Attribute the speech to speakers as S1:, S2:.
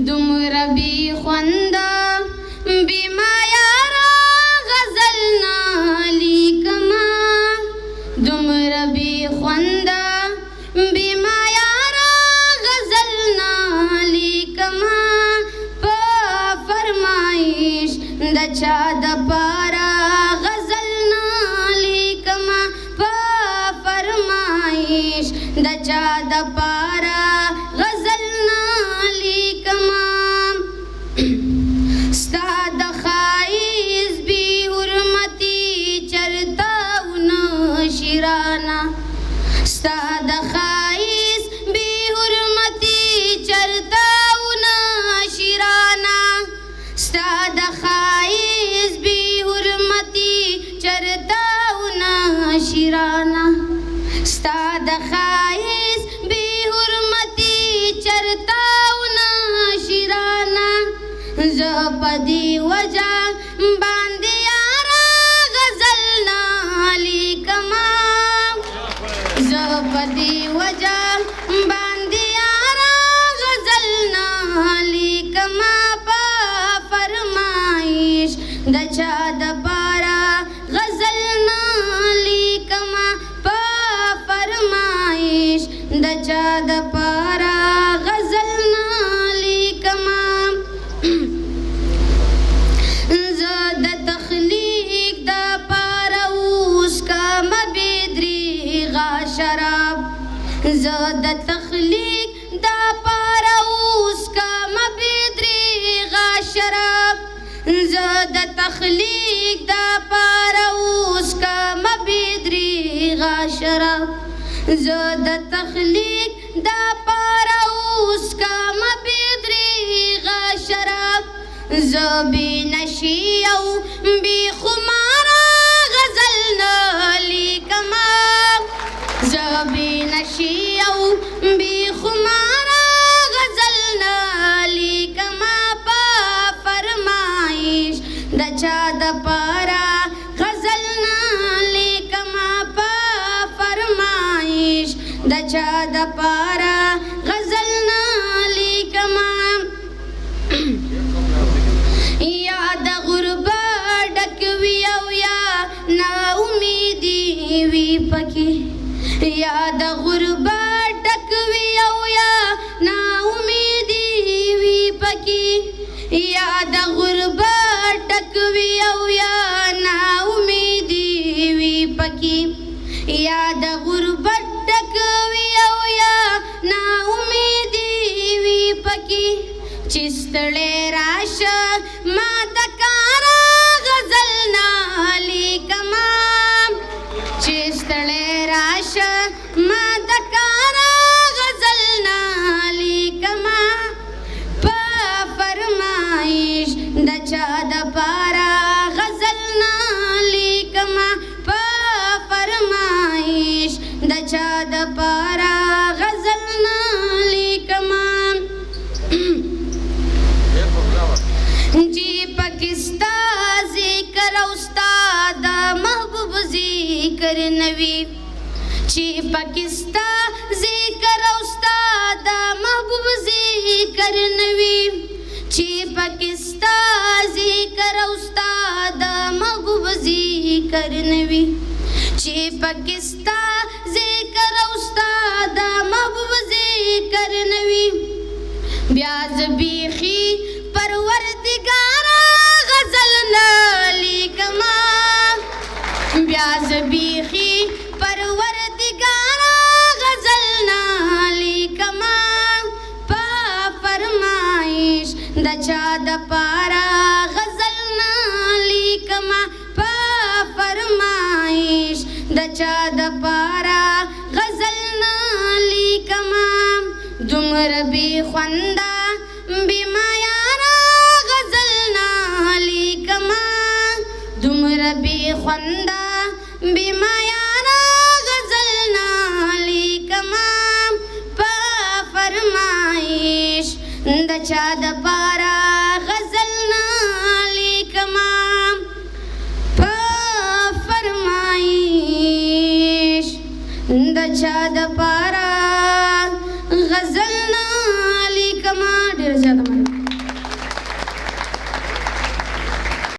S1: دومره بې خونده بې معیاره غزل نه لیکمه دومره بې خونده بې معیاره غزل نه لیکمه په فرمایش د چا دپاره غزل نه لیکمه په فرمایش د چا دپاره غزل نه لیکمه ستا د ښایست بې حرمتي چرته ونشي رانه ستا د ښایست بې حرمتي چرته ونشي رانه ستا د ښایست بې حرمتي چرته ونشي رانه ستا د ښایست بې حرمتي چرته ونشي رانه زه په دې وجه باندې یاره غزل نه لیکمه زه په دې وجه باندې یاره غزل نه لیکمه په فرمایش د چا دپاره غزل نه لیکمه په فرمایش د چا دپاره غزل نه لیکمه زه د تخلیق دپاره اوس کمه بې دریغه شراب زه د تخلیق دپاره اوس کمه بې دریغه شراب زه د تخلیق دپاره اوس کمه بې دریغه شراب زه د تخلیق دپاره اوس کمه بې دریغه شراب زه بې نشي او بې خماره غزل نه لیکمه زه بې نشي او بې خماره غزل نه لیکمه په فرمایش د چا دپاره غزل نه لیکمه په فرمایش د چا دپاره غزل نه لیکمه یا د غربت ډک وي او یا نا امیدي وي پکې یا د غربت ډک وي او یا نا امیدي وي پکې یا د غربت ډک وي او یا نا امیدي وي پکې یا د غربت ډک وي او یا نا امیدي وي پکې چې ستړی راشه ما د کاره غزل نه لیکمه چې ستړی راشه ما د کاره غزل نه لیکمه په فرمایش د چا دپاره غزل نه لیکمه په فرمایش د چا دپاره غزل نه لیکمه جی پاکستا ذکر او ستا د محبوب ذکر نوی چی پاکستا ذکر او ستا د محبوب ذکر نوی چی پاکستا ذکر او ستا د محبوب ذکر نوی چی پاکستا ذکر او ستا د محبوب ذکر نوی بیا ز بیخي پروردگارا غزل نه لیکمه بیا ز بیخي پروردگارا غزل نه لیکمه په فرمایش د چا دپاره غزل نه لیکمه په فرمایش د چا دپاره غزل نه لیکمه دومره بې خونده بې معیاره غزل نه لیکمه دومره بې خونده بې معیاره غزل نه لیکمه په فرمایش د چا دپاره غزل نه لیکمه په فرمایش د چا دپاره غزل نه لیکمه ډېر زیاته